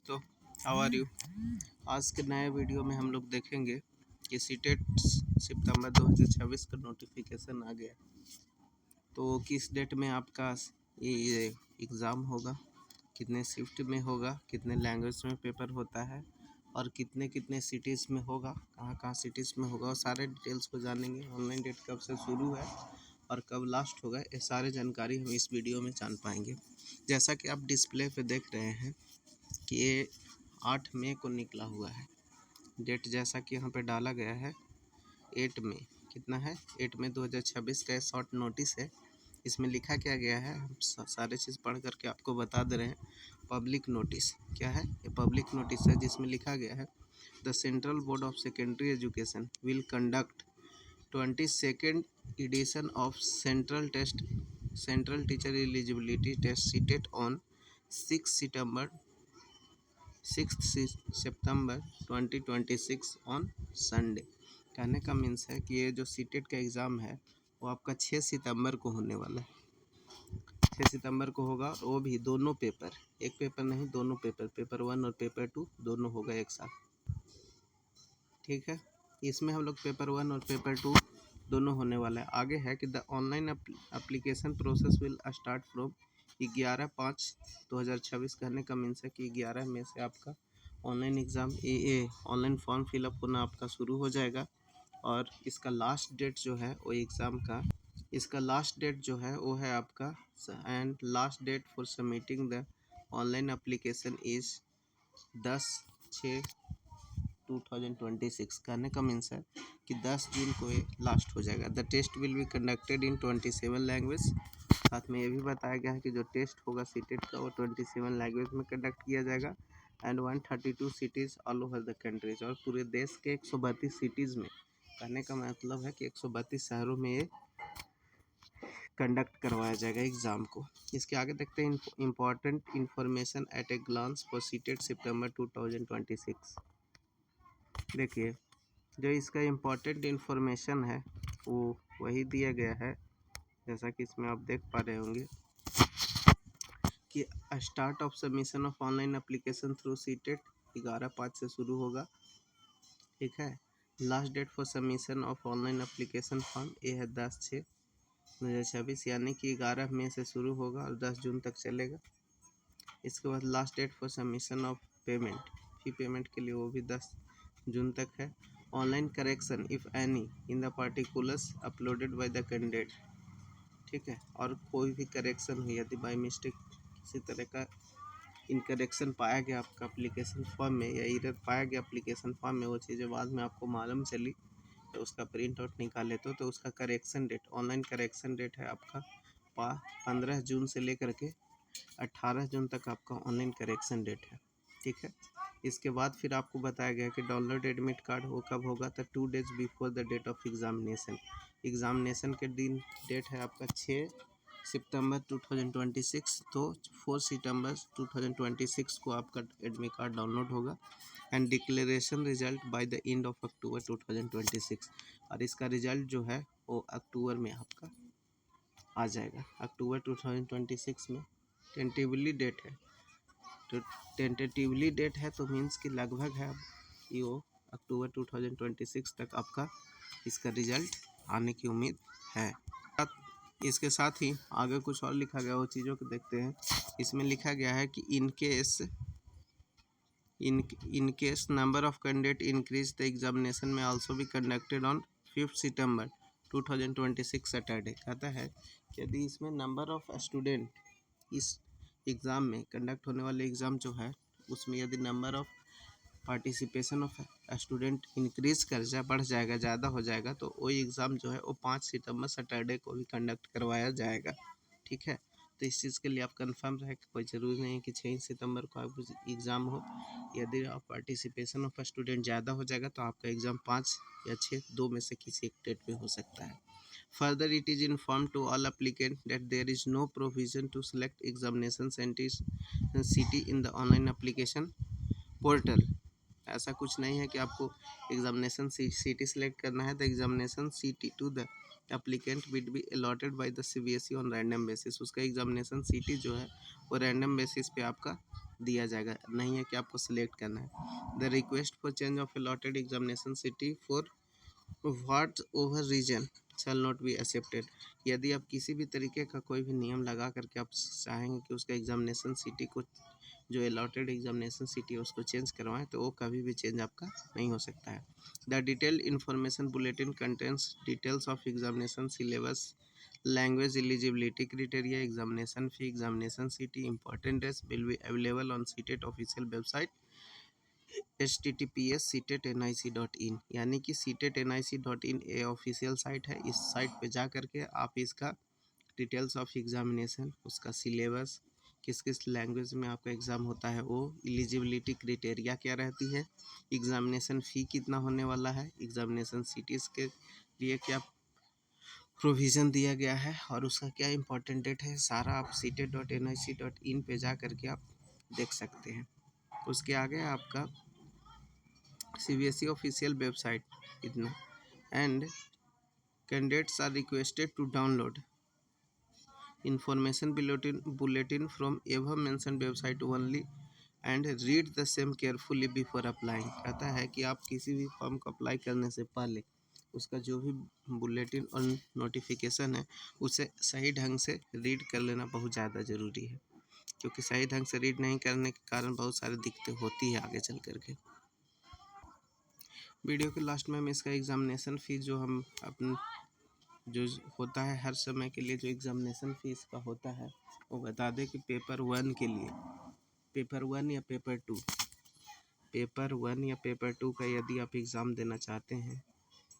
दोस्तों, how are you. आज के नए वीडियो में हम लोग देखेंगे कि सीटेट सितंबर 2026 का नोटिफिकेशन आ गया, तो किस डेट में आपका ये एग्ज़ाम होगा, कितने शिफ्ट में होगा, कितने लैंग्वेज में पेपर होता है और कितने कितने सिटीज़ में होगा, कहाँ कहाँ सिटीज़ में होगा, और सारे डिटेल्स को जानेंगे। ऑनलाइन डेट कब से शुरू है और कब लास्ट होगा, ये सारे जानकारी हम इस वीडियो में जान पाएंगे। जैसा कि आप डिस्प्ले पे देख रहे हैं कि ये 8 मई को निकला हुआ है डेट, जैसा कि यहाँ पे डाला गया है 8 मई। कितना है? 8 मई 2026 का शॉर्ट नोटिस है। इसमें लिखा क्या गया है, हम सारे चीज़ पढ़ करके आपको बता दे रहे हैं। पब्लिक नोटिस क्या है? ये पब्लिक नोटिस है जिसमें लिखा गया है the central board of secondary education will conduct 22nd edition of central teacher eligibility test CTET on 6 सितंबर 2026 ऑन संडे। कहने का मीन्स है कि ये जो सीटेट का एग्ज़ाम है वो आपका 6 सितंबर को होने वाला है। 6 सितंबर को होगा, और वो भी दोनों पेपर, एक पेपर नहीं दोनों पेपर, पेपर 1 और पेपर 2 दोनों होगा एक साथ। ठीक है, इसमें हम लोग पेपर 1 और पेपर 2 दोनों होने वाला है। आगे है कि the online application process will start from 11/5/2026। कहने का मीन्स है कि 11 मई से आपका online exam online form fill up होना आपका शुरू हो जाएगा। और इसका लास्ट डेट जो है वो एग्ज़ाम का, इसका लास्ट डेट जो है वो है आपका, and last date for submitting the online application is 10/6/2026। कहने का मीन्स है कि 10 जून को ये लास्ट हो जाएगा। The test will be conducted in 27 language. साथ में ये भी बताया गया है कि जो टेस्ट होगा सीटेट का वो 27 लैंग्वेज में कंडक्ट किया जाएगा, and 132 cities all over the countries, और पूरे देश के 132 सिटीज़ में। कहने का मतलब है कि 132 शहरों में ये कंडक्ट करवाया जाएगा एग्ज़ाम को। इसके आगे देखते हैं important information at a glance for CTET September 2026। देखिए, जो इसका इम्पोर्टेंट इन्फॉर्मेशन है वो वही दिया गया है, जैसा कि इसमें आप देख पा रहे होंगे कि start of submission of online application through CTET 11/5 से शुरू होगा। ठीक है, last date for submission of online application form ये है 10/6/2026, यानी कि 11 मई से शुरू होगा और 10 जून तक चलेगा। इसके बाद last date for submission of payment, fee payment के लिए वो भी 10 जून तक है। Online correction if any in the particulars uploaded by the candidate. ठीक है, और कोई भी करेक्शन हुई यदि बाई मिस्टेक किसी तरह का इनकरेक्शन पाया गया आपका एप्लीकेशन फॉर्म में, या एरर पाया गया एप्लीकेशन फॉर्म में, वो चीज़ें बाद में आपको मालूम चली तो उसका प्रिंट आउट निकाल लेते हो, तो उसका correction date, online correction date है आपका 15 जून से लेकर के 18 जून तक आपका ऑनलाइन करेक्शन डेट है। ठीक है, इसके बाद फिर आपको बताया गया कि डाउनलोड एडमिट कार्ड वो कब होगा, तो 2 days before the date of examination के दिन डेट है आपका 6 सितंबर 2026, तो 4 सितंबर 2026 को आपका एडमिट कार्ड डाउनलोड होगा, and declaration result by the end of October 2026। और इसका रिजल्ट जो है वो अक्टूबर में आपका आ जाएगा। अक्टूबर 2026 में टेंटेटिवली डेट है, तो टेंटेटिवली डेट है तो मीन्स कि लगभग है ये वो अक्टूबर 2026 तक आपका इसका रिजल्ट आने की उम्मीद है। इसके साथ ही आगे कुछ और लिखा गया, वो चीज़ों को देखते हैं। इसमें लिखा गया है कि in case number of candidate increase the examination में आल्सो भी कंडक्टेड ऑन 5 सितंबर 2026 सैटरडे। कहता है कि यदि इसमें नंबर ऑफ स्टूडेंट इस एग्ज़ाम में कंडक्ट होने वाले एग्ज़ाम जो है उसमें यदि number of participation of student increase बढ़ जाएगा, ज़्यादा हो जाएगा, तो वो एग्ज़ाम जो है वो 5 सितंबर सैटरडे को भी कंडक्ट करवाया जाएगा। ठीक है, तो इस चीज़ के लिए आप कंफर्म रहे कि कोई ज़रूरी नहीं है कि 6 सितंबर को आपका एग्ज़ाम हो। यदि आप पार्टिसिपेशन ऑफ स्टूडेंट ज़्यादा हो जाएगा तो आपका एग्ज़ाम 5 या 6 दो में से किसी एक डेट में हो सकता है। Further, it is informed to all applicants that there is no provision to select examination centers and city in the online application portal. ऐसा कुछ नहीं है कि आपको एग्जामिनेशन सिटी सेलेक्ट करना है। The examination city to the applicant will be allotted by the CBSE on random basis. उसका examination city जो है वो रैंडम बेसिस पे आपका दिया जाएगा, नहीं है कि आपको सिलेक्ट करना है। The request for change of allotted examination city for whatever reason shall not be accepted. यदि आप किसी भी तरीके का कोई भी नियम लगा करके आप चाहेंगे कि उसका एग्जामिनेशन सिटी को, जो अलॉटेड एग्जामिनेशन सिटी है उसको चेंज करवाएं, तो वो कभी भी चेंज आपका नहीं हो सकता है। The detailed information bulletin contents details of examination syllabus, language eligibility criteria, examination fee, examination city, important dates will be available on CTET official website https://ctet.nic.in, यानी कि ctet.nic.in ए ऑफिशियल साइट है। इस साइट पे जा करके आप इसका डिटेल्स ऑफ एग्जामिनेशन, उसका सिलेबस, किस किस लैंग्वेज में आपका एग्ज़ाम होता है वो, एलिजिबिलिटी क्राइटेरिया क्या रहती है, एग्ज़ामिनेशन फ़ी कितना होने वाला है, एग्ज़ामिनेशन सिटीज़ के लिए क्या प्रोविज़न दिया गया है और उसका क्या इंपॉर्टेंट डेट है, सारा आप ctet.nic.in पे जा करके आप देख सकते हैं। उसके आगे आपका CBSE ऑफिशियल वेबसाइट इतना, and candidates are requested to download information bulletin from above mentioned website only and read the same carefully before applying। कहता है कि आप किसी भी फॉर्म को अप्लाई करने से पहले उसका जो भी बुलेटिन और नोटिफिकेशन है उसे सही ढंग से रीड कर लेना बहुत ज़्यादा ज़रूरी है, क्योंकि सही ढंग से रीड नहीं करने के कारण बहुत सारी दिक्कतें होती है आगे चल करके। वीडियो के लास्ट में हम इसका एग्ज़ामिनेशन फ़ीस जो हम अपन जो होता है हर समय के लिए जो एग्ज़ामिनेशन फ़ीस का होता है वो बता दें कि पेपर 1 के लिए, पेपर 1 या पेपर 2, पेपर 1 या पेपर 2 का यदि आप एग्ज़ाम देना चाहते हैं,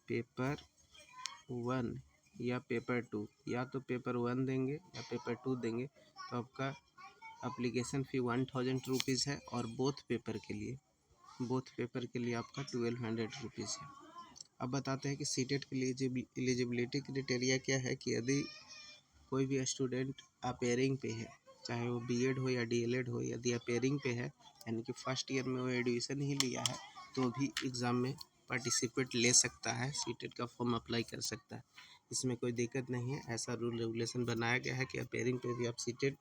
पेपर 1 या पेपर 2, या तो पेपर 1 देंगे या पेपर 2 देंगे तो आपका एप्लीकेशन फ़ी 1000 रुपीज़ है, और बोथ पेपर के लिए आपका 1200 रुपीज़ है। अब बताते हैं कि सीटेट के लिए एलिजिबिलिटी क्राइटेरिया क्या है, कि यदि कोई भी स्टूडेंट अपेयरिंग पे है, चाहे वो बीएड हो या डीएलएड हो, यदि अपेयरिंग पे है यानी कि फर्स्ट ईयर में वो एडमिशन ही लिया है तो भी एग्ज़ाम में पार्टिसिपेट ले सकता है, सीटेट का फॉर्म अप्लाई कर सकता है, इसमें कोई दिक्कत नहीं है। ऐसा रूल रेगुलेशन बनाया गया है कि अपेयरिंग पे भी आप सीटेट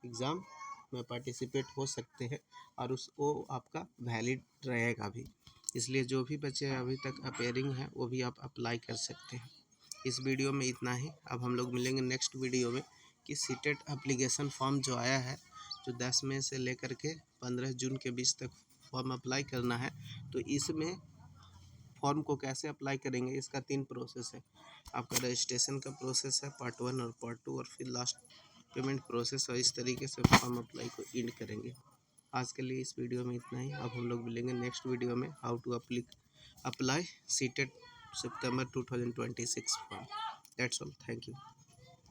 एग्ज़ाम में पार्टिसिपेट हो सकते हैं और वो आपका वैलिड रहेगा भी, इसलिए जो भी बच्चे अभी तक अपेयरिंग हैं वो भी आप अप्लाई कर सकते हैं। इस वीडियो में इतना ही। अब हम लोग मिलेंगे नेक्स्ट वीडियो में कि सीटेट एप्लीकेशन फॉर्म जो आया है, जो 10 मई से लेकर के 15 जून के बीच तक फॉर्म अप्लाई करना है, तो इसमें फॉर्म को कैसे अप्लाई करेंगे, इसका 3 प्रोसेस है। आपका रजिस्ट्रेशन का प्रोसेस है पार्ट 1 और पार्ट 2, और फिर लास्ट पेमेंट प्रोसेस, और इस तरीके से फॉर्म अप्लाई को एंड करेंगे। आज के लिए इस वीडियो में इतना ही। अब हम लोग मिलेंगे नेक्स्ट वीडियो में how to apply CTET September 2026 फॉर्म। That's all, thank you.